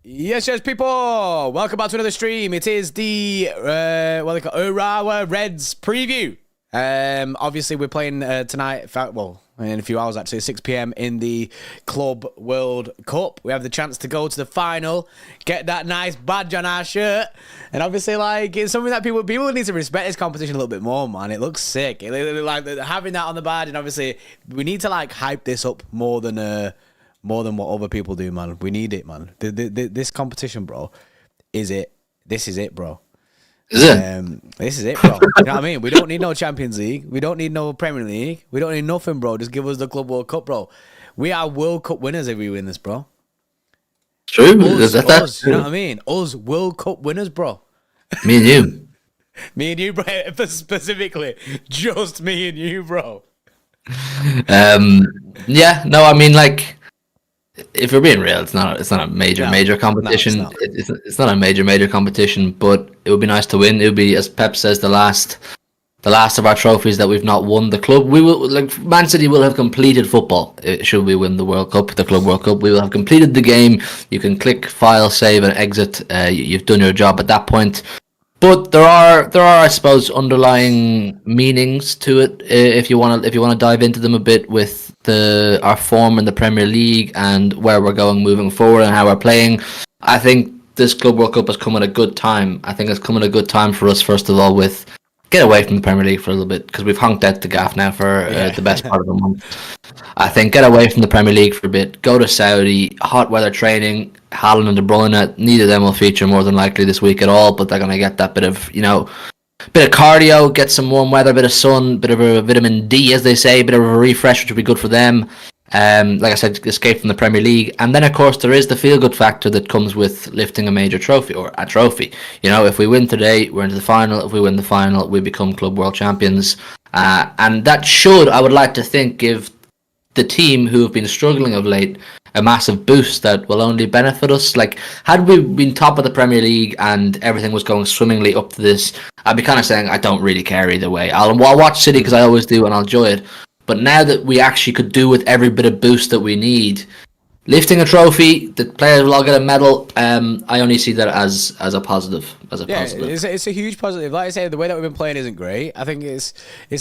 Yes, people. Welcome back to another stream. It is the what they call Urawa Reds preview. Obviously we're playing tonight. In a few hours actually, 6 p.m. in the Club World Cup. We have the chance to go to the final, get that nice badge on our shirt, and obviously, like, it's something that people need to respect this competition a little bit more, man. It looks sick. Like having that on the badge, and obviously we need to like hype this up more than what other people do, man. We need it, man. This competition, bro, this is it, bro. Is it? This is it, bro. You know what I mean? We don't need no Champions League. We don't need no Premier League. We don't need nothing, bro. Just give us the Club World Cup, bro. We are World Cup winners if we win this, bro. True. Us, you know what I mean? Us World Cup winners, bro. Me and you. Me and you, bro. Specifically, just me and you, bro. Yeah. No, I mean, like, if we're being real, it's not a major competition. No, it's not a major competition, but it would be nice to win. It would be, as Pep says, the last of our trophies that we've not won. The club, we will, like, Man City will have completed football should we win the World Cup, the Club World Cup. We will have completed the game. You can click file, save, and exit. You've done your job at that point. But there are, I suppose, underlying meanings to it. If you want to dive into them a bit with our form in the Premier League and where we're going moving forward and how we're playing, I think this Club World Cup has come at a good time. I think it's come at a good time for us, first of all, with get away from the Premier League for a little bit, because we've honked out the gaff now for the best part of a month. I think get away from the Premier League for a bit, go to Saudi, hot weather training. Haaland and Bruyne, neither of them will feature more than likely this week at all, but they're going to get that bit of cardio, get some warm weather, bit of sun, bit of a vitamin D, as they say, bit of a refresh, which would be good for them. Like I said, escape from the Premier League. And then, of course, there is the feel-good factor that comes with lifting a major trophy, or a trophy. You know, if we win today, we're into the final. If we win the final, we become Club World Champions. And that should, I would like to think, give the team who have been struggling of late a massive boost that will only benefit us. Like, had we been top of the Premier League and everything was going swimmingly up to this, I'd be kind of saying I don't really care either way. I'll watch City because I always do, and I'll enjoy it. But now that we actually could do with every bit of boost that we need, lifting a trophy, the players will all get a medal. I only see that as a positive. It's a huge positive. Like I say, the way that we've been playing isn't great. I think it's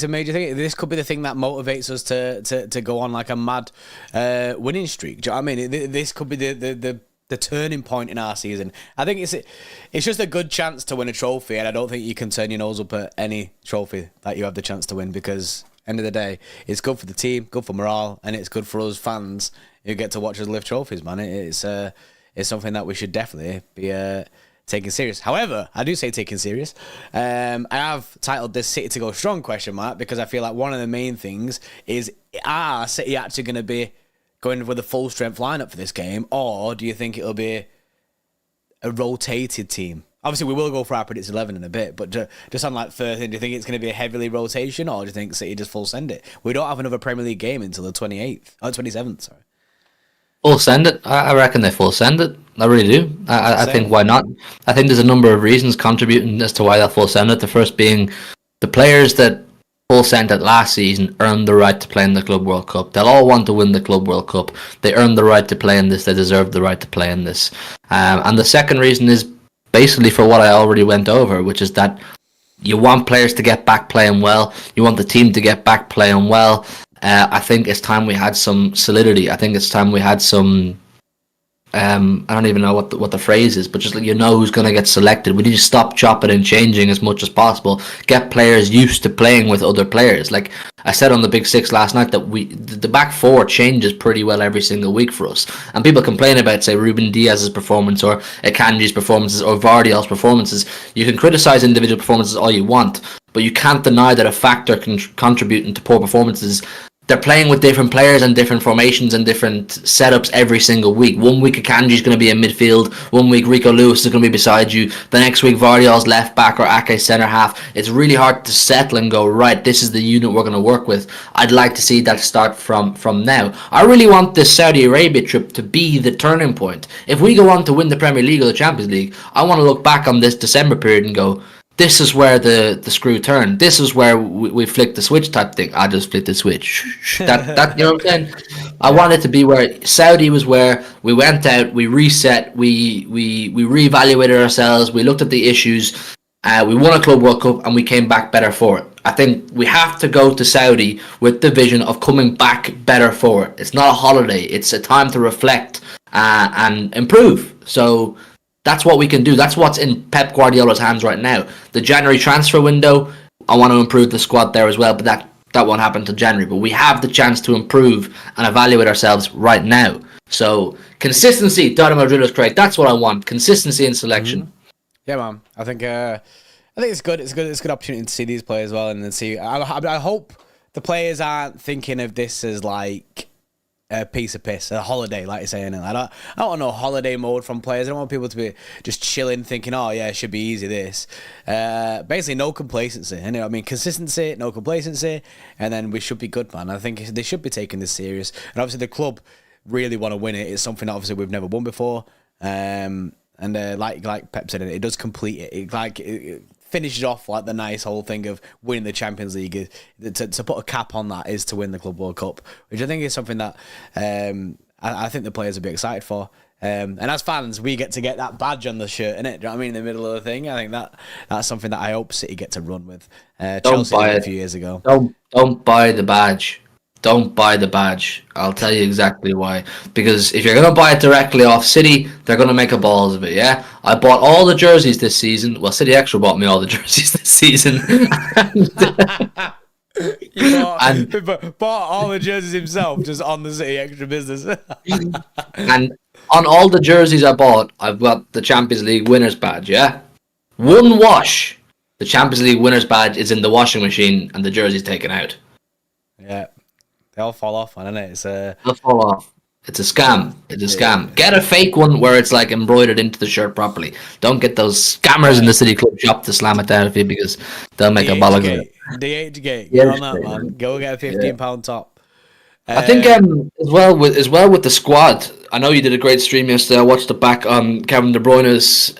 a major thing. This could be the thing that motivates us to go on like a mad winning streak. Do you know what I mean? This could be the turning point in our season. I think it's just a good chance to win a trophy, and I don't think you can turn your nose up at any trophy that you have the chance to win, because end of the day, it's good for the team, good for morale, and it's good for us fans who get to watch us lift trophies, man. It's something that we should definitely be taking serious. However, I do say taking serious. I have titled this City to go strong ? Because I feel like one of the main things is, are City actually going to be going with a full strength lineup for this game, or do you think it'll be a rotated team? Obviously, we will go for our predicted 11 in a bit, but just on like first thing, do you think it's going to be a heavily rotation, or do you think City just full send it? We don't have another Premier League game until the 27th, sorry. Full send it. I reckon they full send it. I really do. I think, why not? I think there's a number of reasons contributing as to why they'll full send it. The first being the players that full sent it last season earned the right to play in the Club World Cup. They'll all want to win the Club World Cup. They earned the right to play in this. They deserve the right to play in this. And the second reason is basically for what I already went over, which is that you want players to get back playing well. You want the team to get back playing well. I think it's time we had some solidity. I think it's time we had some I don't even know what the phrase is, but just like, who's going to get selected. We need to stop chopping and changing as much as possible. Get players used to playing with other players. Like I said on the Big Six last night, that the back four changes pretty well every single week for us. And people complain about, say, Ruben Diaz's performance or Akanji's performances or Vardiol's performances. You can criticize individual performances all you want, but you can't deny that a factor contributing to poor performances. They're playing with different players and different formations and different setups every single week. 1 week Akanji's going to be in midfield. 1 week Rico Lewis is going to be beside you. The next week Vardiol's left back or Ake centre half. It's really hard to settle and go, right, this is the unit we're going to work with. I'd like to see that start from now. I really want this Saudi Arabia trip to be the turning point. If we go on to win the Premier League or the Champions League, I want to look back on this December period and go, this is where the screw turned. This is where we flicked the switch type thing. I just flicked the switch. That you know what I'm saying? I want it to be where Saudi was, where we went out, we reset, we reevaluated ourselves, we looked at the issues, we won a Club World Cup, and we came back better for it. I think we have to go to Saudi with the vision of coming back better for it. It's not a holiday. It's a time to reflect and improve. So that's what we can do. That's what's in Pep Guardiola's hands right now. The January transfer window, I want to improve the squad there as well, but that won't happen till January. But we have the chance to improve and evaluate ourselves right now. So consistency, Dynamo Drillers, Craig. That's what I want. Consistency in selection. Mm-hmm. Yeah, man. I think it's good. It's a good opportunity to see these players well, and then see. I hope the players aren't thinking of this as like a piece of piss, a holiday, like you're saying. I don't want no holiday mode from players. I don't want people to be just chilling, thinking, oh yeah, it should be easy. This, basically, no complacency. You know what I mean? Consistency, no complacency, and then we should be good, man. I think they should be taking this serious, and obviously the club really want to win it. It's something that obviously we've never won before. And like Pep said, it does complete it. It finishes off like the nice whole thing of winning the Champions League. To put a cap on that is to win the Club World Cup, which I think is something that I think the players will be excited for. And as fans, we get to get that badge on the shirt, innit? Do you know what I mean? In the middle of the thing, I think that's something that I hope City get to run with. Chelsea did a few years ago. Don't buy the badge. Don't buy the badge. I'll tell you exactly why. Because if you're going to buy it directly off City, they're going to make a balls of it, yeah? I bought all the jerseys this season. Well, City Extra bought me all the jerseys this season. Bought all the jerseys himself, just on the City Extra business. And on all the jerseys I bought, I've got the Champions League winners badge, yeah? One wash, the Champions League winners badge is in the washing machine and the jersey's taken out. Yeah. They all fall off, isn't it? They'll fall off. It's a scam. It's a scam. Get a fake one where it's like embroidered into the shirt properly. Don't get those scammers in the City Club shop to slam it down at you because they'll make a bollock of it. The H-Gate. Get on that, man. Go get a £15 top. I think as well with the squad. I know you did a great stream yesterday. I watched it back on Kevin De Bruyne's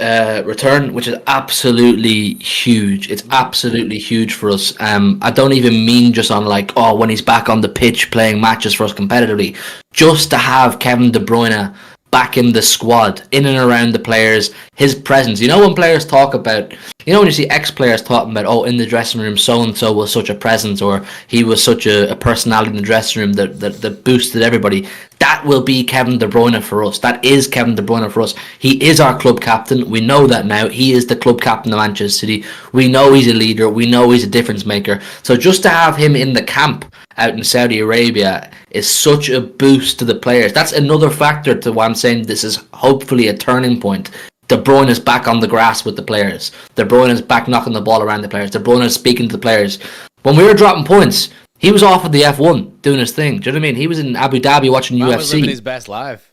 return, which is absolutely huge. It's absolutely huge for us. I don't even mean just on like, when he's back on the pitch playing matches for us competitively. Just to have Kevin De Bruyne back in the squad, in and around the players, his presence. You know when players talk about, when you see ex-players talking about, in the dressing room, so-and-so was such a presence, or he was such a personality in the dressing room that boosted everybody. That will be Kevin De Bruyne for us. That is Kevin De Bruyne for us. He is our club captain. We know that now. He is the club captain of Manchester City. We know he's a leader. We know he's a difference maker. So just to have him in the camp out in Saudi Arabia is such a boost to the players. That's another factor to why I'm saying this is hopefully a turning point. De Bruyne is back on the grass with the players. De Bruyne is back knocking the ball around the players. De Bruyne is speaking to the players. When we were dropping points, he was off at the F1 doing his thing. Do you know what I mean? He was in Abu Dhabi watching UFC. Was living his best life.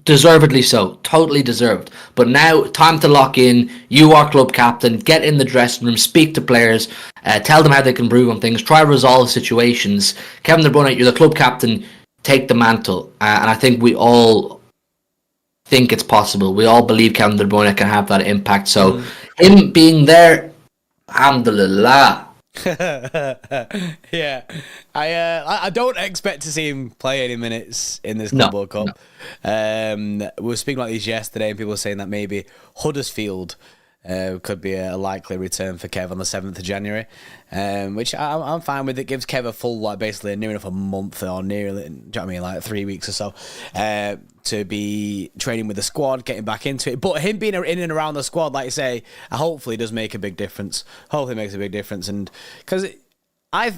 Deservedly so. Totally deserved. But now, time to lock in. You are club captain. Get in the dressing room. Speak to players. Tell them how they can improve on things. Try to resolve situations. Kevin De Bruyne, you're the club captain. Take the mantle. And I think we all think it's possible. We all believe Kevin De Bruyne can have that impact. So, him being there, alhamdulillah. Yeah, I don't expect to see him play any minutes in this Club World Cup. No. We were speaking about these yesterday, and people were saying that maybe Huddersfield could be a likely return for Kev on the 7th of January, which I'm fine with. It gives Kev a full, basically near enough a month or nearly, do you know what I mean, like 3 weeks or so, to be training with the squad, getting back into it. But him being in and around the squad, like you say, hopefully does make a big difference. Hopefully makes a big difference, and because I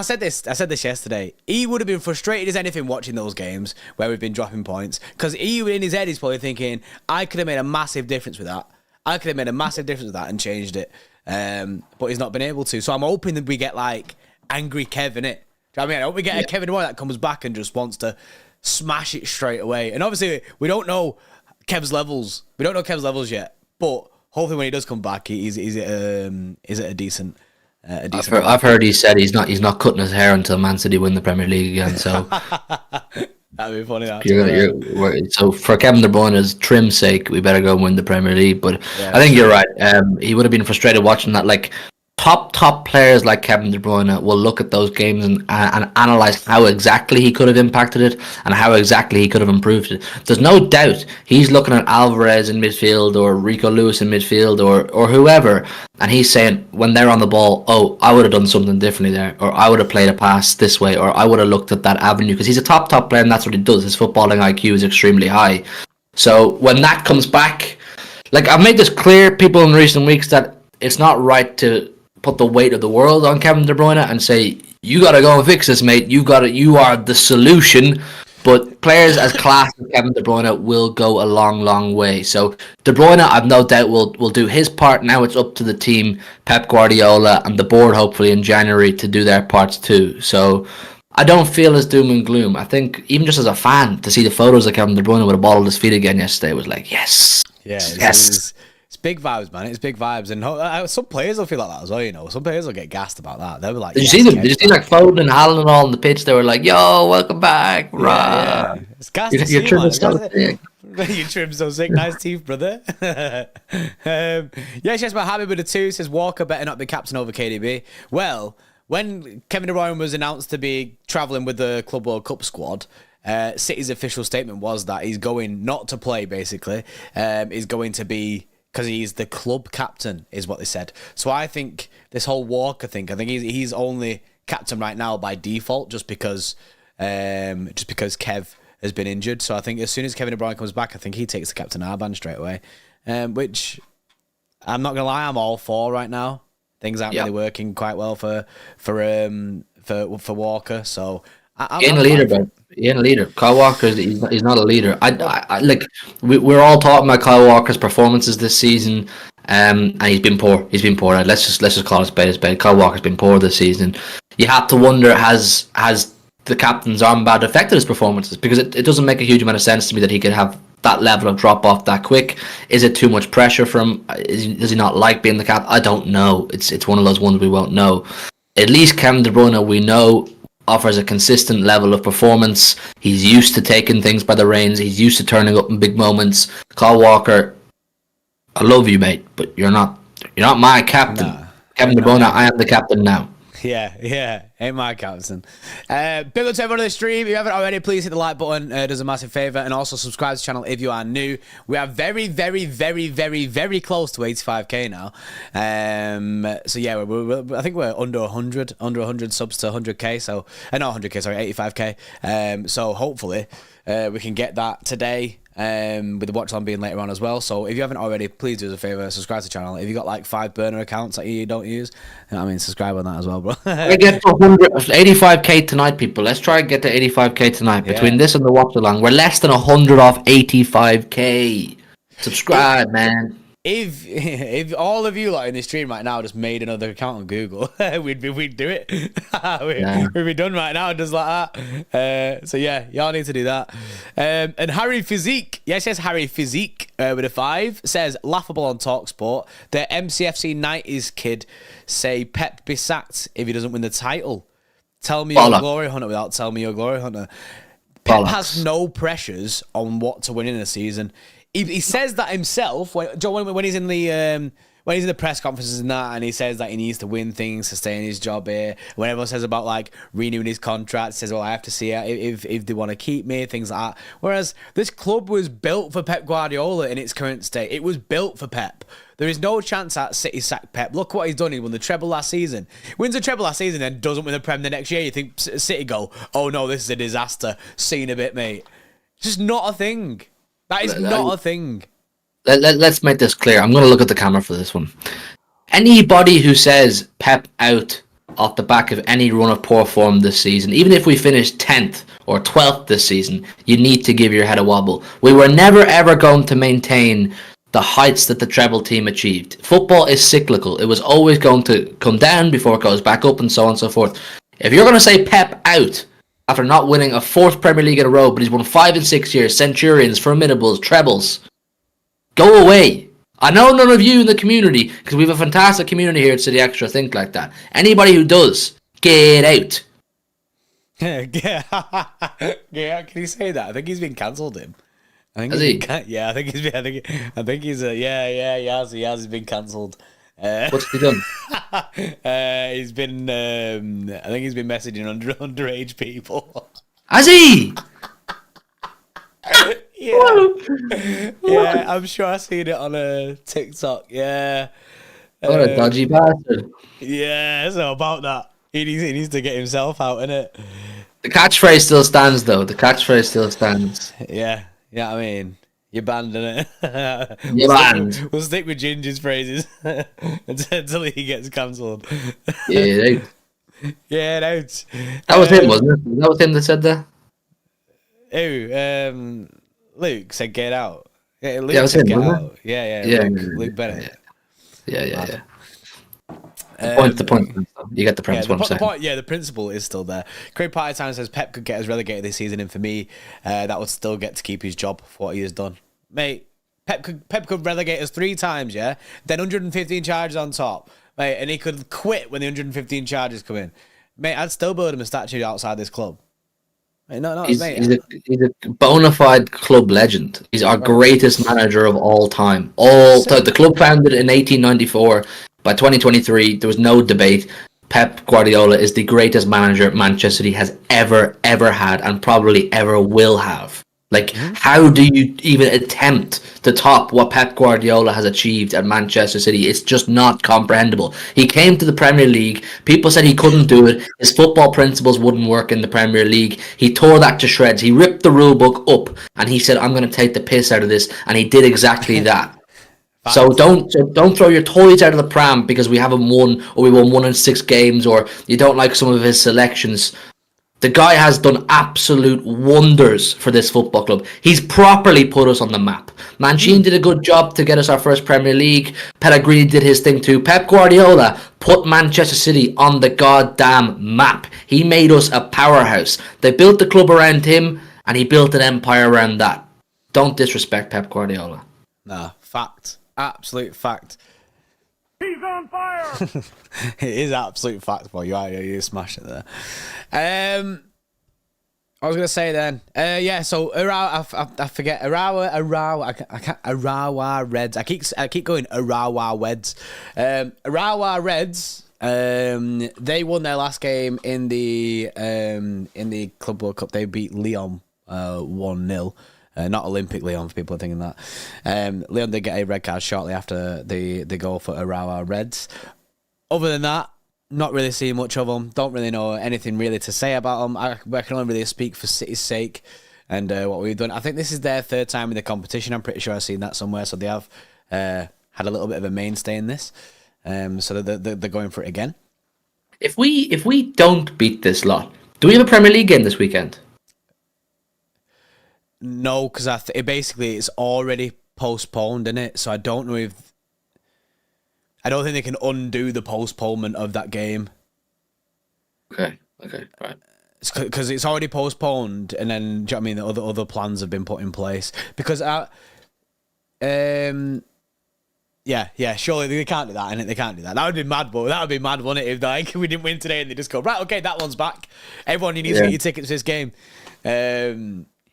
said this yesterday. He would have been frustrated as anything watching those games where we've been dropping points, because he in his head he's probably thinking, I could have made a massive difference with that. I could have made a massive difference with that and changed it. But he's not been able to. So I'm hoping that we get like angry Kev in it. Do you know what I mean? I hope we get a Kevin De Bruyne that comes back and just wants to smash it straight away. And obviously we don't know Kev's levels. We don't know Kev's levels yet. But hopefully when he does come back, he's at a decent. I've heard he said he's not cutting his hair until Man City win the Premier League again. So that'd be funny. So for Kevin De Bruyne's trim's sake, we better go and win the Premier League. But I think you're right. He would have been frustrated watching that top players like Kevin De Bruyne will look at those games and analyze how exactly he could have impacted it and how exactly he could have improved it. There's no doubt he's looking at Alvarez in midfield or Rico Lewis in midfield or whoever, and he's saying when they're on the ball, oh, I would have done something differently there, or I would have played a pass this way, or I would have looked at that avenue, because he's a top player and that's what he does. His footballing IQ is extremely high. So when that comes back, like I've made this clear, people in recent weeks, that it's not right to put the weight of the world on Kevin De Bruyne and say, you got to go and fix this, mate. You are the solution. But players as class as Kevin De Bruyne will go a long way. So De Bruyne, I've no doubt, will do his part. Now it's up to the team, Pep Guardiola and the board, hopefully in January, to do their parts too. So I don't feel as doom and gloom. I think even just as a fan, to see the photos of Kevin De Bruyne with a ball at his feet again yesterday was like, yes. Yeah, yes. It's big vibes, man. It's big vibes, and some players will feel like that as well. You know, some players will get gassed about that. They'll be like, "Did you see them? Did you see like Foden and Haaland and all on the pitch? They were like, yo, welcome back, yeah. It's gas to see, man. You trim so sick. Nice teeth, brother. Yes, but happy with the 2. Says Walker better not be captain over KDB. Well, when Kevin De Bruyne was announced to be travelling with the Club World Cup squad, City's official statement was that he's going not to play, basically. He's going to be, because he's the club captain, is what they said. So I think this whole Walker thing, I think he's only captain right now by default, just because Kev has been injured. So I think as soon as Kevin De Bruyne comes back, I think he takes the captain armband straight away. Which I'm not gonna lie, I'm all for right now. Things aren't really working quite well for Walker. So he ain't a leader, bro. He ain't a leader. Kyle Walker, he's not a leader. I like we're all talking about Kyle Walker's performances this season, and he's been poor. He's been poor. Let's just call it spade a spade. Kyle Walker's been poor this season. You have to wonder, has the captain's armband affected his performances? Because it doesn't make a huge amount of sense to me that he could have that level of drop off that quick. Is it too much pressure for him? Does he not like being the captain? I don't know. It's one of those ones we won't know. At least Kevin De Bruyne, we know, offers a consistent level of performance. He's used to taking things by the reins. He's used to turning up in big moments. Kyle Walker, I love you, mate, but you're not my captain. Nah, Kevin De Bruyne, I am the captain now. Yeah, ain't my captain. Big up to everyone on the stream. If you haven't already, please hit the like button. It does a massive favour. And also subscribe to the channel if you are new. We are very, very, very, very, very close to 85k now. So yeah, I think we're under 100 subs to 100k. So, not 100k, sorry, 85k. So hopefully we can get that today. With the watch on being later on as well. So if you haven't already, please do us a favour, subscribe to the channel. If you got like 5 burner accounts that you don't use, subscribe on that as well, bro. We get to 85k tonight, people. Let's try and get to 85k tonight. Between this and the watch along, we're less than 100 off 85k. Subscribe, man. If all of you like in the stream right now just made another account on Google, we'd do it. We'd be done right now, just like that. So yeah, y'all need to do that. And Harry Physique, yes, Harry Physique with a 5 says laughable on TalkSport. The MCFC 90s kid say Pep be sacked if he doesn't win the title. Tell me your glory hunter without telling me your glory hunter. Pep has no pressures on what to win in a season. He says that himself when he's in the press conferences and that, and he says that he needs to win things to stay in his job here. When everyone says about like renewing his contract, says, well, I have to see if they want to keep me, things like that. Whereas this club was built for Pep Guardiola in its current state. It was built for Pep. There is no chance that City sack Pep. Look what he's done. He won the treble last season. Wins the treble last season and doesn't win the Prem the next year. You think City go, oh no, this is a disaster. Seen a bit, mate. It's just not a thing. That is not a thing. Let's make this clear. I'm going to look at the camera for this one. Anybody who says Pep out off the back of any run of poor form this season, even if we finish 10th or 12th this season, you need to give your head a wobble. We were never ever going to maintain the heights that the treble team achieved. Football is cyclical. It was always going to come down before it goes back up and so on and so forth. If you're going to say Pep out after not winning a 4th Premier League in a row, but he's won 5 in 6 years, Centurions, Formidables, trebles, go away. I know none of you in the community, because we have a fantastic community here at City Extra, think like that. Anybody who does, get out. Yeah, can you say that? I think he's been cancelled. Him. I think has he? Yeah, I think he's. He has. He's been cancelled. What's he done? He's been, I think he's been messaging underage people. Has he? Yeah, I'm sure I've seen it on a TikTok. Yeah. What a dodgy bastard. Yeah, so about that. He needs to get himself out, innit? The catchphrase still stands, though. The catchphrase still stands. Yeah, I mean, you're banned, innit? You're banned. We'll stick with Ginger's phrases until he gets cancelled. Yeah, right. Yeah, no. That was him, wasn't it? That was him that said that? Who? Luke said get out. Yeah, Luke Yeah, it was said him, get wasn't out. Yeah, Yeah, Luke Bennett. Yeah. The point. You get the premise. What I'm saying. The principle is still there. Craig Party-Time says Pep could get us relegated this season, and for me, that would still get to keep his job for what he has done. Mate, Pep could relegate us 3 times, yeah? Then 115 charges on top. Mate, and he could quit when the 115 charges come in. Mate, I'd still build him a statue outside this club. Mate, He's a bona fide club legend. He's our greatest manager of all time. The club founded in 1894. By 2023, there was no debate. Pep Guardiola is the greatest manager Manchester City has ever had, and probably ever will have. Like, how do you even attempt to top what Pep Guardiola has achieved at Manchester City? It's just not comprehensible. He came to the Premier League. People said he couldn't do it. His football principles wouldn't work in the Premier League. He tore that to shreds. He ripped the rule book up, and he said, I'm going to take the piss out of this. And he did exactly that. So don't throw your toys out of the pram because we haven't won, or we won 1 in 6 games, or you don't like some of his selections. The guy has done absolute wonders for this football club. He's properly put us on the map. Mancini did a good job to get us our first Premier League. Pellegrini did his thing too. Pep Guardiola put Manchester City on the goddamn map. He made us a powerhouse. They built the club around him, and he built an empire around that. Don't disrespect Pep Guardiola. Nah, fact. Absolute fact. He's on fire! It is absolute fact, boy. You smashed it there. I was gonna say then. So I forget Urawa Reds. I keep going Urawa Reds. Urawa Reds. They won their last game in the Club World Cup. They beat Lyon 1-0. Not Olympic Lyon, for people thinking that. Lyon did get a red card shortly after the goal for Urawa Reds. Other than that, not really seeing much of them. Don't really know anything really to say about them. I can only really speak for City's sake and what we've done. I think this is their 3rd time in the competition. I'm pretty sure I've seen that somewhere. So they have had a little bit of a mainstay in this. So they're going for it again. If we don't beat this lot, do we have a Premier League game this weekend? No, because it's already postponed, isn't it? So I don't know if... I don't think they can undo the postponement of that game. Okay, right. Because it's already postponed, and then, do you know what I mean? The other plans have been put in place. Because, surely they can't do that, innit? They can't do that. That would be mad, but that would be mad, wouldn't it? If we didn't win today and they just go, right, okay, that one's back. Everyone, you need to get your tickets to this game.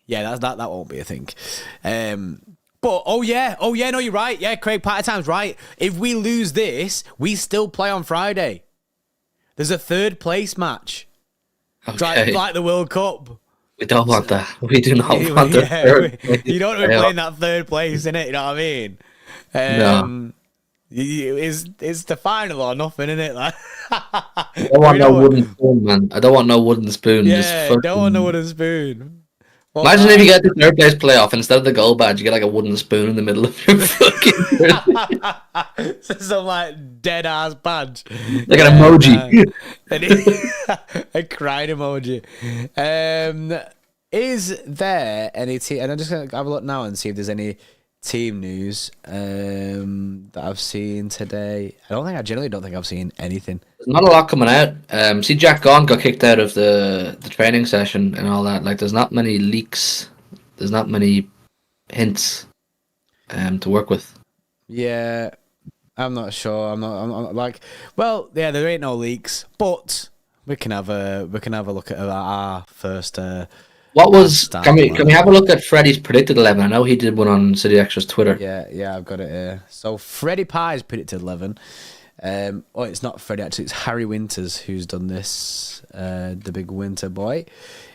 That won't be a thing. But no, you're right. Yeah, Craig Party-Time's right. If we lose this, we still play on Friday. There's a 3rd place match. Okay. Like the World Cup. We don't want that. We do not want the 3rd place. You don't want to be playing that 3rd place, innit? You know what I mean? No. It's the final or nothing, innit? Like, I don't want no wooden spoon, man. I don't want no wooden spoon. Yeah, don't want no wooden spoon. Imagine if you get the 3rd place playoff and instead of the gold badge, you get like a wooden spoon in the middle of your fucking some like dead ass badge, like an emoji, a crying emoji. Is there any team? And I'm just gonna have a look now and see if there's any team news that I've seen today. I generally don't think I've seen anything. There's not a lot coming out. See, Jack Gone got kicked out of the training session and all that. Like, there's not many leaks. There's not many hints to work with. Yeah, I'm not sure. I'm like, well, yeah, there ain't no leaks, but we can have a look at our first What was? Start Can we lineup. can we have a look at Freddie's predicted 11? I know he did one on City Extra's Twitter. Yeah, I've got it here. So Freddie Pye's predicted 11. It's not Freddie, actually, it's Harry Winters who's done this. The big winter boy.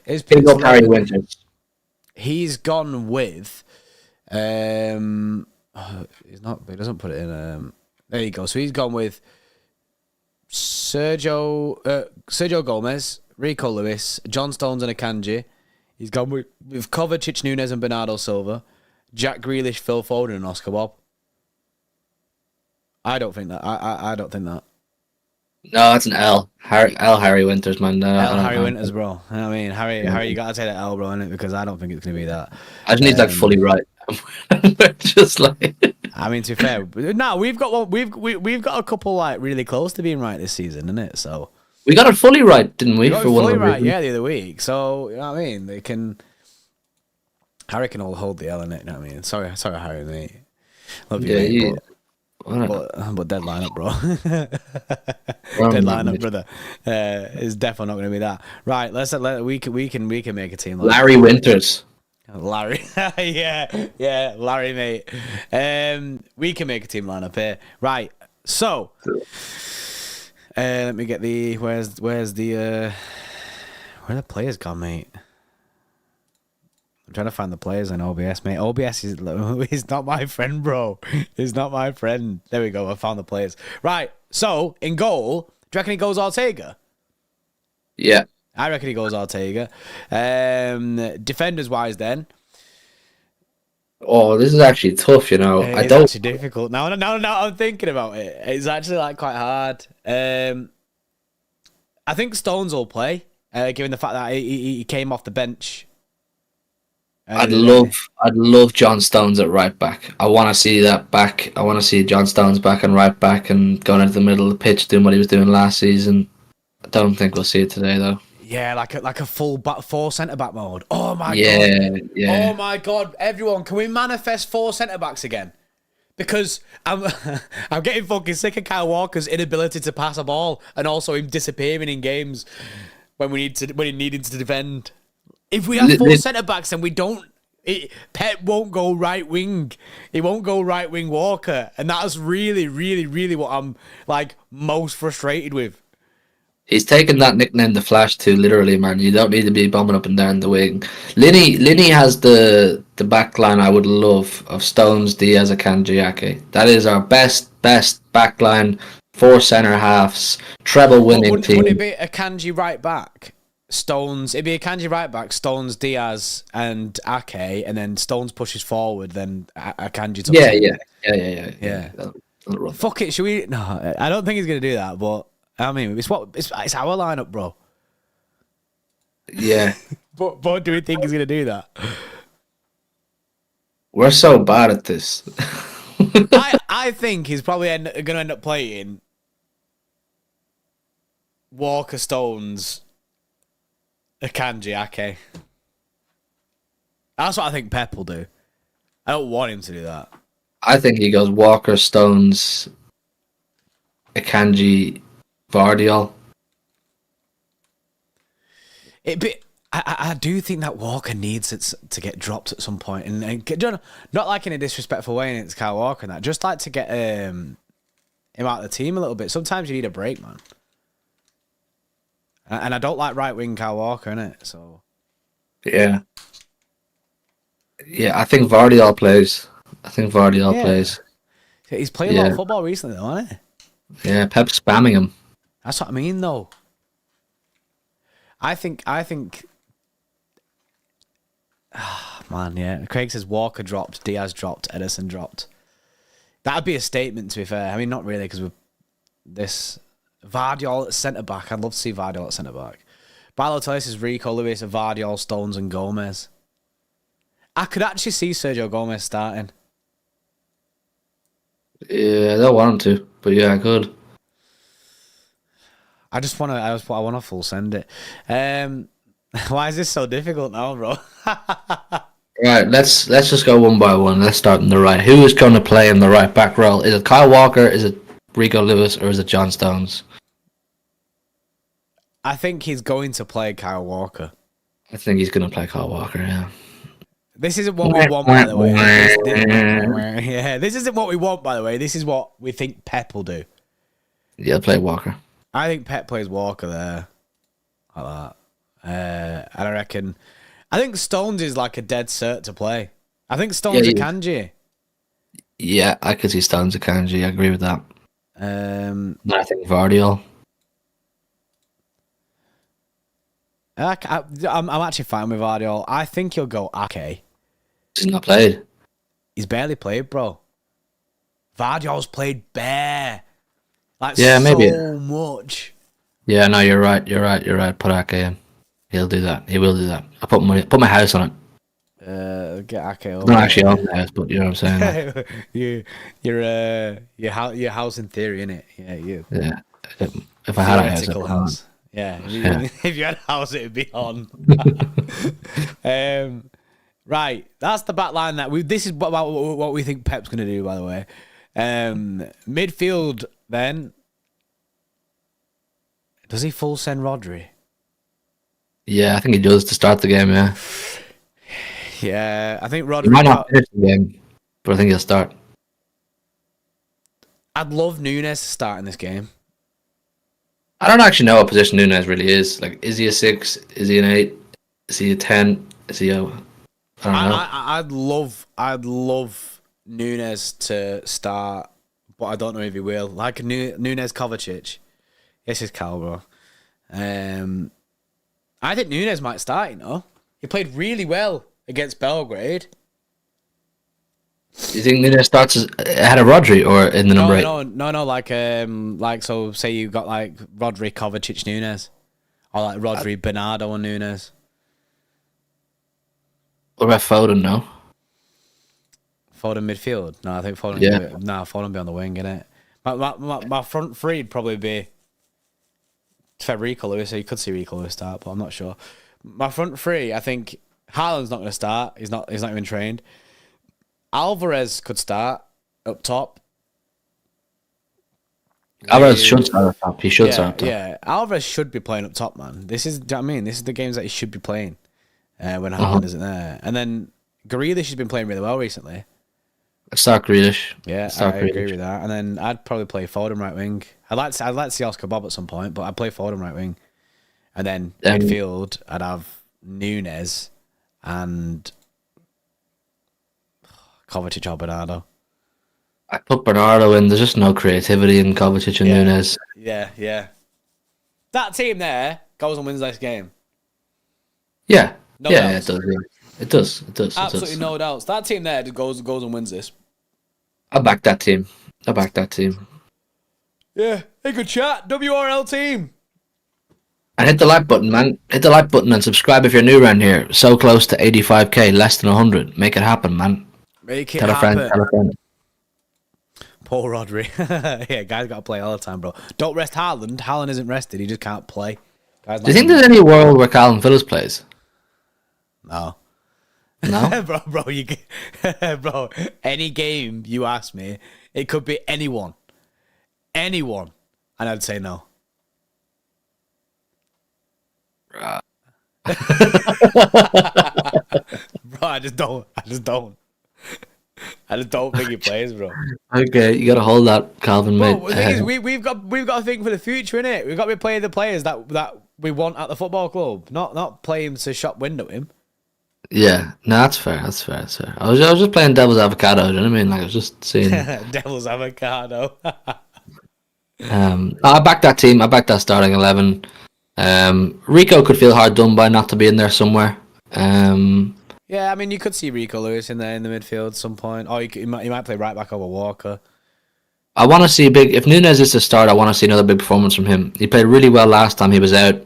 Big up Harry Winters. He's gone with. He doesn't put it in. There you go. So he's gone with Sergio Gomez, Rico Lewis, John Stones, and Akanji. He's gone with Kovacic, Nunes, and Bernardo Silva, Jack Grealish, Phil Foden, and Oscar Bob. I don't think that. I don't think that. No, that's an L. Harry Winters, man. Harry Winters, bro. I mean, Harry, you gotta take that L, bro, innit? Because I don't think it's gonna be that. I just need that fully right. Just like. I mean, to be fair, no, we've got one. We've got a couple like really close to being right this season, innit? So we got it fully right, didn't we? got for it one fully of the right, reasons? yeah, the other week. So you know what I mean? They can. Harry can all hold the L in it. You know what I mean? Sorry, Harry, mate. Love you, mate, but dead lineup, bro. Dead lineup, brother. Is definitely not going to be that. Right, we can make a team. Larry Winters. Larry, yeah, Larry, mate. We can make a team lineup here. Right, so let me get the where the players gone, mate. I'm trying to find the players on OBS, mate. OBS is not my friend, bro. He's not my friend. There we go. I found the players. Right. So, in goal, do you reckon he goes Ortega? Yeah. I reckon he goes Ortega. Defenders-wise, then. Oh, this is actually tough, you know. It's actually difficult. Now I'm thinking about it. It's actually like quite hard. I think Stones will play, given the fact that he came off the bench. I'd love John Stones at right back. I want to see that back. I want to see John Stones back on right back and going into the middle of the pitch doing what he was doing last season. I don't think we'll see it today, though. Yeah, like a full back, 4 centre back mode. Oh my god! Yeah. Oh my god! Everyone, can we manifest 4 centre backs again? Because I'm getting fucking sick of Kyle Walker's inability to pass a ball and also him disappearing in games when he needed to defend. If we have 4 centre backs, then we don't. Pep won't go right wing. He won't go right wing Walker, and that's really, really, really what I'm like most frustrated with. He's taken that nickname, the Flash, too literally, man. You don't need to be bombing up and down the wing. Linney has the back line I would love of Stones, Diaz, Akanji, Ake. That is our best back line. 4 centre halves, treble winning team. Would it be Akanji right back? Stones, it'd be a Akanji right back, Stones, Diaz, and Ake, and then Stones pushes forward, then Akanji. Yeah. Fuck it, should we? No, I don't think he's gonna do that. But I mean, it's our lineup, bro. Yeah. But do we think he's gonna do that? We're so bad at this. I think he's probably gonna end up playing Walker, Stones, Akanji, Ake. That's what I think Pep will do. I don't want him to do that. I think he goes Walker, Stones, Akanji, Guardiola. I do think that Walker needs it to get dropped at some point, and not like in a disrespectful way, and it's Kyle Walker and that. Just like to get him out of the team a little bit. Sometimes you need a break, man. And I don't like right wing Kyle Walker, innit? So yeah, I think Guardiola plays. Plays. He's played a lot of football recently, though, hasn't he? Yeah, Pep's spamming him. That's what I mean, though. I think. Man, yeah. Craig says Walker dropped, Diaz dropped, Edison dropped. That'd be a statement, to be fair. I mean, not really, because this Guardiola at centre back. I'd love to see Guardiola at centre back. Balotelli says Rico Lewis, Guardiola, Stones, and Gomez. I could actually see Sergio Gomez starting. Yeah, I don't want him to, but yeah, I could. I want to full send it. Why is this so difficult now, bro? Right, let's just go one by one. Let's start on the right. Who is going to play in the right back role? Is it Kyle Walker? Is it Rico Lewis? Or is it John Stones? I think he's going to play Kyle Walker. I think he's going to play Kyle Walker, yeah. This isn't what we want, by the way. Yeah, this isn't what we want, by the way. This is what we think Pep will do. Yeah, play Walker. I think Pep plays Walker there. Like that. And I think Stones is like a dead cert to play. I think Stones a Kanji. Yeah, I could see Stones a Kanji. I agree with that. I think Vardiol. I'm actually fine with Vardiol. I think he'll go Ake. He's not played. He's barely played, bro. Vardiol's played bare. Like, maybe so much. Yeah, no, you're right. Put Ake in. He'll do that. He will do that. I put my house on it. Get Ake over. Not actually on the house, but you know what I'm saying. your house in theory, innit? Yeah. If I had a house. Yeah. If you had a house, it'd be on. Right, that's the back line this is about what we think Pep's going to do, by the way. Midfield, then. Does he full send Rodri? Yeah, I think he does to start the game, yeah. Yeah, I think Rodri... He might not finish the game, but I think he'll start. I'd love Nunes to start in this game. I don't actually know what position Nunes really is. Like, is he a 6? Is he an 8? Is he a 10? Is he a... I don't know. I'd love Nunes to start, but I don't know if he will. Like Nunes Kovacic. This is Cal, bro. I think Nunes might start, you know. He played really well against Belgrade. Do you think Nunes starts ahead of Rodri or in the number 8? No, like so say you got like Rodri, Kovacic, Nunes. Or like Rodri, Bernardo and Nunes. What about Foden, no? Foden midfield? No, I think Foden Foden be on the wing, innit? My front three would probably be Rico Lewis, so you could see Rico Lewis start, but I'm not sure. My front three, I think Haaland's not going to start. He's not even trained. Alvarez could start up top. Alvarez should start up top. He should start up top. Yeah, Alvarez should be playing up top, man. This is the games that he should be playing when Haaland isn't there. And then Grealish has been playing really well recently. Start Grealish. Yeah, I agree with that. And then I'd probably play Foden right wing. I'd like to see Oscar Bob at some point, but I'd play Foden right wing. And then midfield, I'd have Nunes and Kovacic or Bernardo. I put Bernardo in. There's just no creativity in Kovacic and Nunes. Yeah. That team there goes and wins this game. Yeah. No doubts. It does. Absolutely no doubts. That team there goes and wins this. I back that team. Yeah. Hey, good chat. WRL team. And hit the like button, man. Hit the like button and subscribe if you're new around here. So close to 85k, less than 100. Make it happen, man. Tell a friend. Poor Rodri. Yeah, guys got to play all the time, bro. Don't rest Haaland. Haaland isn't rested. He just can't play. Do you think there's any world where Calvin Phillips plays? No. No? bro, any game you ask me, it could be anyone. And I'd say no. Right. Bro, I just don't think he plays, bro. Okay, you gotta hold that, Calvin, mate. Bro, the thing is, we've got to think for the future, innit? We've got to be playing the players that we want at the football club, not playing to shop window him. Yeah, no, that's fair. I was just playing devil's avocado. Do you know what I mean? Like I was just saying. Devil's avocado. I back that team. I back that starting 11. Rico could feel hard done by not to be in there somewhere. Yeah, I mean, you could see Rico Lewis in there in the midfield at some point. Or you might play right back over Walker. I want to see if Nunes is to start, I want to see another big performance from him. He played really well last time he was out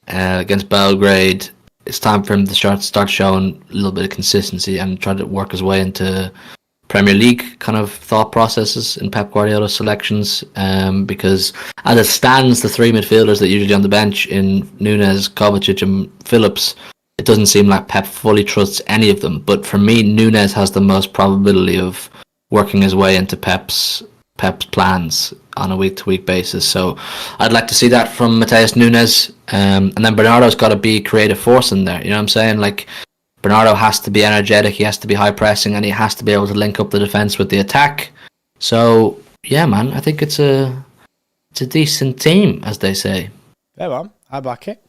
against Belgrade. It's time for him to start showing a little bit of consistency and try to work his way into Premier League kind of thought processes in Pep Guardiola's selections. Because as it stands, the three midfielders that are usually on the bench in Nunes, Kovacic and Phillips, it doesn't seem like Pep fully trusts any of them. But for me, Nunes has the most probability of working his way into Pep's Pep's plans on a week-to-week basis. So I'd like to see that from Mateus Nunes. And then Bernardo's got to be creative force in there. You know what I'm saying? Like, Bernardo has to be energetic, he has to be high pressing, and he has to be able to link up the defence with the attack. So, yeah, man, I think it's a decent team, as they say. There we are. I back it.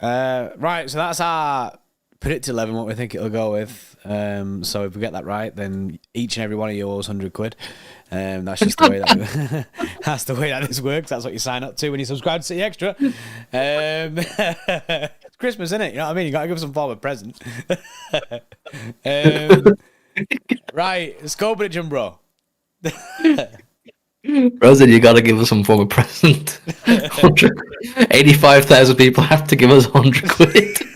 Right, so that's our predict 11, what we think it'll go with. So if we get that right, then each and every one of you owes £100. That's just the way that that's the way that this works. That's what you sign up to when you subscribe to City Extra. It's Christmas, isn't it? You know what I mean? You got to give some form of present. Right, score prediction, bro. Rosen, you got to give us some form of present. 85,000 people have to give us £100.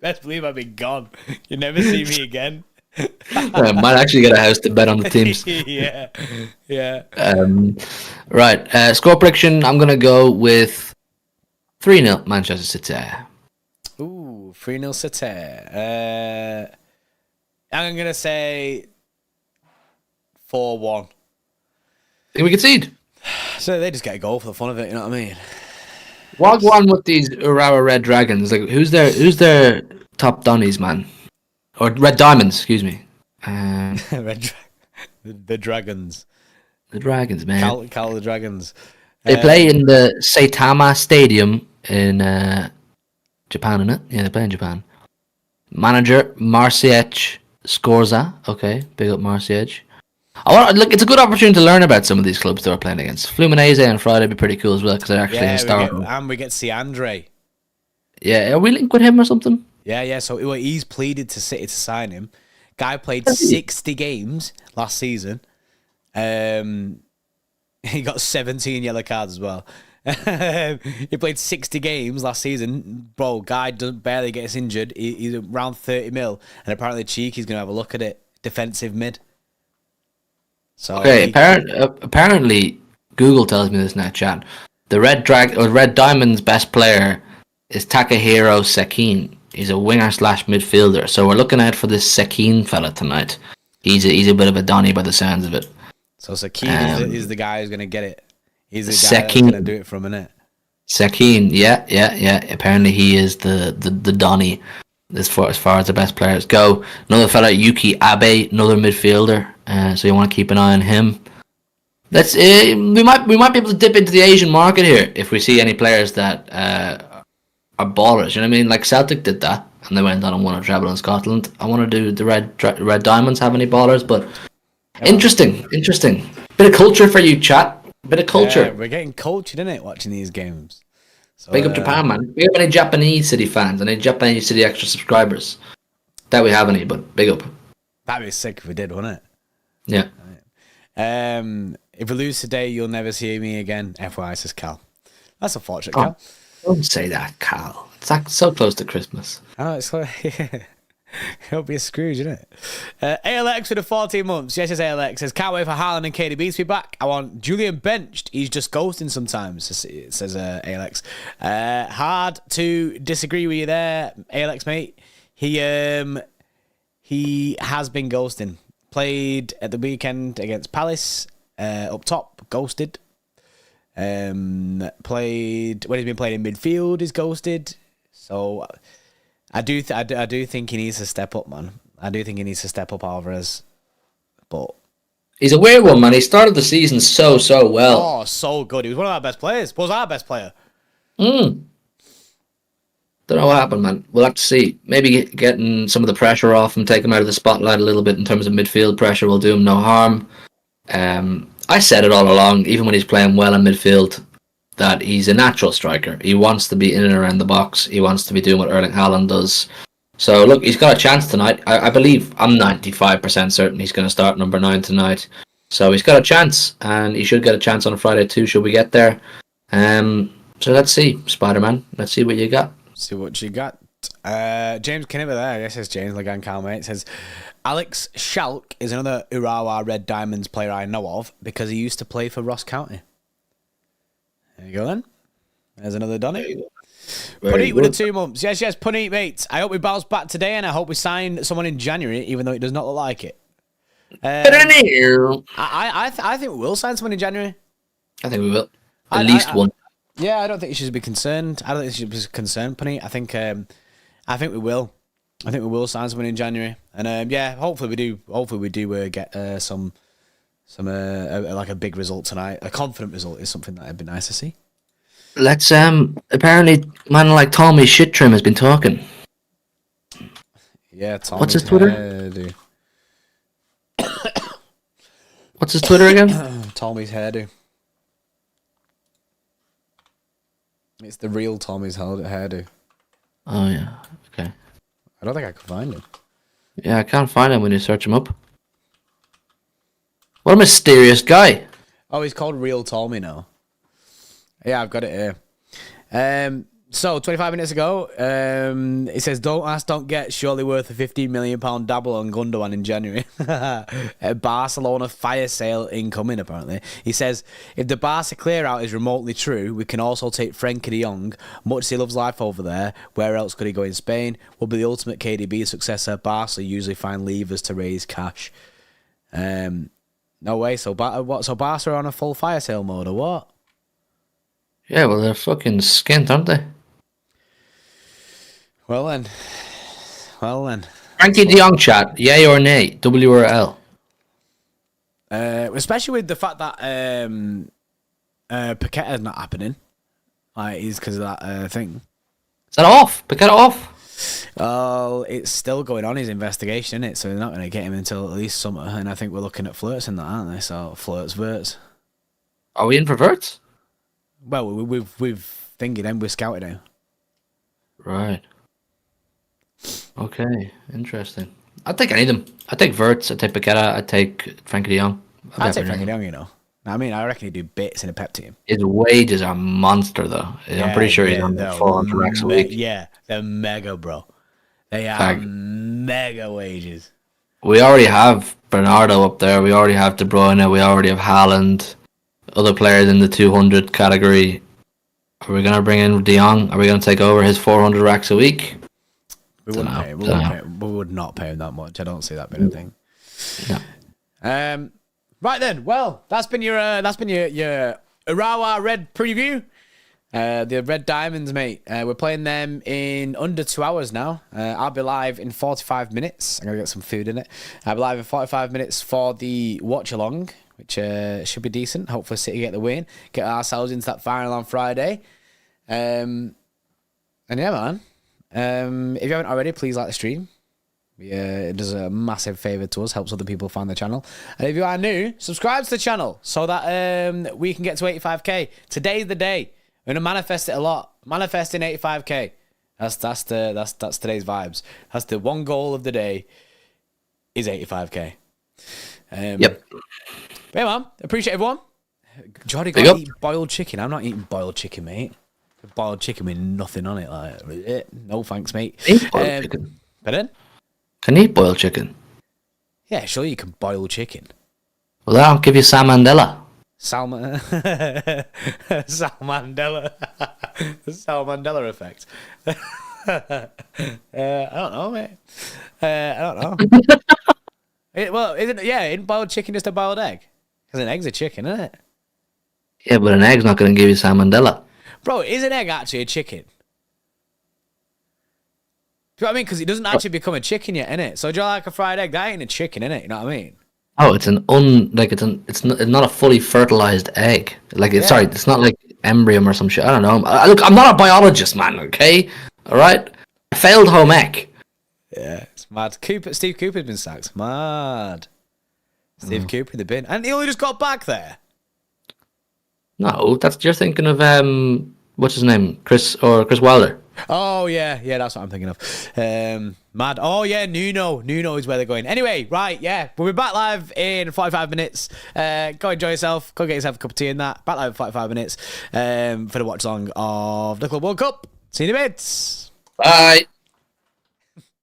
Best believe I've been gone. You never see me again. Might actually get a house to bet on the teams. Yeah. Right, score prediction. I'm gonna go with 3-0 Manchester City. Ooh, 3-0 City. I'm gonna say 4-1. Think we concede? So they just get a goal for the fun of it. You know what I mean? What one with these Urawa Red Dragons? Like, who's their top Donnies, man? Or Red Diamonds, excuse me. The Dragons. The Dragons, man. Cal the Dragons. They play in the Saitama Stadium in Japan, innit? Yeah, they play in Japan. Manager Marciej Skorza. Okay, big up Marciej. Look, it's a good opportunity to learn about some of these clubs that we're playing against. Fluminense on Friday would be pretty cool as well because they're actually historical. We get to see Andre. Yeah, are we linked with him or something? Yeah. So he's pleaded to City to sign him. Guy played 60 games last season. He got 17 yellow cards as well. He played 60 games last season. Bro, guy barely gets injured. He's around 30 mil. And apparently Cheeky's going to have a look at it. Defensive mid. So okay, apparently Google tells me this now, chat. The Red Diamond's best player is Takahiro Sekin. He's a winger / midfielder. So we're looking out for this Sekin fella tonight. He's a bit of a Donny by the sounds of it. So Sekin is the guy who's going to get it. He's the guy that's going to do it from a minute. Sekin, yeah. Apparently he is the Donny as far as the best players go. Another fella, Yuki Abe, another midfielder. So you want to keep an eye on him. We might be able to dip into the Asian market here if we see any players that are ballers. You know what I mean? Like Celtic did that, and they went on and won a treble in Scotland. I want to do the Red Diamonds have any ballers, but interesting. Bit of culture for you, chat. Bit of culture. Yeah, we're getting cultured, innit, watching these games. So, big up Japan, man. Big up any Japanese City fans, any Japanese City Extra subscribers. That we have any, but big up. That'd be sick if we did, wouldn't it? Yeah. If we lose today, you'll never see me again. FYI, says Cal. That's unfortunate, Cal. Don't say that, Cal. It's like so close to Christmas. I know, it's like... It'll be a Scrooge, isn't it? ALX for the 14 months. Yes, ALX says, can't wait for Haaland and KDB to be back. I want Julian benched. He's just ghosting sometimes, it says ALX. Hard to disagree with you there, ALX, mate. He has been ghosting. Played at the weekend against Palace, up top, ghosted. Played when he's been playing in midfield, he's ghosted. So... I do think he needs to step up, man. I do think he needs to step up, Alvarez. But he's a weird one, man. He started the season so well. Oh, so good. He was one of our best players. Was our best player. Don't know what happened, man. We'll have to see. Maybe getting some of the pressure off him, take him out of the spotlight a little bit in terms of midfield pressure will do him no harm. I said it all along, even when he's playing well in midfield, that he's a natural striker. He wants to be in and around the box. He wants to be doing what Erling Haaland does. So, look, he's got a chance tonight. I believe, I'm 95% certain he's going to start number 9 tonight. So he's got a chance, and he should get a chance on a Friday too, should we get there. So let's see, Spider-Man. Let's see what you got. See what you got. James Kinniver there, I guess it's James Legan Cal, mate. Says, Alex Schalk is another Urawa Red Diamonds player I know of because he used to play for Ross County. There you go then. There's another Donny. Puneet with the 2 months. Yes, Puneet, mate. I hope we bounce back today and I hope we sign someone in January, even though it does not look like it. I think we will sign someone in January. I think we will. At least one. Yeah, I don't think you should be concerned. I don't think you should be concerned, Punny. I think we will. I think we will sign someone in January, and yeah, hopefully we do. Hopefully we do get some like a big result tonight. A confident result is something that would be nice to see. Let's apparently man like Tommy Shit Trim has been talking. Yeah, Tommy's What's his Twitter? Hairdo. What's his Twitter again? Tommy's hairdo. It's the real Tommy's hairdo. Oh yeah, okay. I don't think I could find him. Yeah, I can't find him when you search him up. What a mysterious guy. Oh, he's called Real Tommy now. Yeah, I've got it here. So 25 minutes ago, it says, "Don't ask, don't get. Surely worth a £15 million dabble on Gundogan in January." A Barcelona fire sale incoming. Apparently, he says, "If the Barca clear out is remotely true, we can also take Frenkie de Jong. Much as he loves life over there, where else could he go in Spain? Will be the ultimate KDB successor. Barca usually find levers to raise cash." No way. So Barca are on a full fire sale mode or what? Yeah, well they're fucking skint, aren't they? Well then. Frankie de Jong chat, yay or nay? W or L? Especially with the fact that Paqueta's not happening. Like, he's because of that thing. Is that off? Paqueta off? Well, it's still going on, his investigation, isn't it? So they're not going to get him until at least summer. And I think we're looking at flirts in that, aren't they? So flirts, verts. Are we in for verts? Well, we've thinking him, we've scouted him. Right. Okay, interesting. I'd take any of them. I'd take Verts, I'd take Paqueta, I'd take Frankie de Jong. I'd take Frankie de Jong, you know. I mean, I reckon he'd do bits in a Pep team. His wages are monster, though. I'm pretty sure he's on 400 racks a week. Yeah, they're mega, bro. They are mega wages. We already have Bernardo up there. We already have De Bruyne. We already have Haaland. Other players in the 200 category. Are we going to bring in De Jong? Are we going to take over his 400 racks a week? We would not pay him that much. I don't see that being a thing. No. Right then. Well, that's been your Urawa Red preview. The Red Diamonds, mate. We're playing them in under 2 hours now. I'll be live in 45 minutes. I'm gonna get some food in it. I'll be live in 45 minutes for the watch along, which should be decent. Hopefully, City get the win, get ourselves into that final on Friday. And yeah, man. If you haven't already, please like the stream. It does a massive favour to us, helps other people find the channel. And if you are new, subscribe to the channel so that we can get to 85k. Today's the day. We're gonna manifest it a lot. Manifesting 85k. That's today's vibes. That's the one goal of the day. Is 85k. Yep. Yeah, man. Appreciate everyone. Jordy got to eat boiled chicken. I'm not eating boiled chicken, mate. Boiled chicken with nothing on it. Like, no thanks, mate. Eat boiled chicken. Pardon? Can you eat boiled chicken? Yeah, sure you can boil chicken. Well, I'll give you Sam Mandela. Salmandella. The Salmandella effect. I don't know, mate. I don't know. Isn't boiled chicken just a boiled egg? Because an egg's a chicken, isn't it? Yeah, but an egg's not going to give you Sam Mandela. Bro, is an egg actually a chicken? Do you know what I mean? Because it doesn't actually become a chicken yet, innit? So do you like a fried egg? That ain't a chicken, innit? You know what I mean? Oh, it's it's not a fully fertilized egg. It's not like embryo or some shit. I don't know. Look, I'm not a biologist, man. Okay, all right. I failed home ec. Yeah, it's mad. Steve Cooper's been sacked. Mad. Steve Cooper in the bin, and he only just got back there. No, you're thinking of what's his name, Chris Wilder. Oh yeah, that's what I'm thinking of. Mad. Oh yeah, Nuno is where they're going. Anyway, right, yeah, we'll be back live in 45 minutes. Go enjoy yourself. Go get yourself a cup of tea and that. Back live in 45 minutes for the watch along of the Club World Cup. See you in a bit. Bye.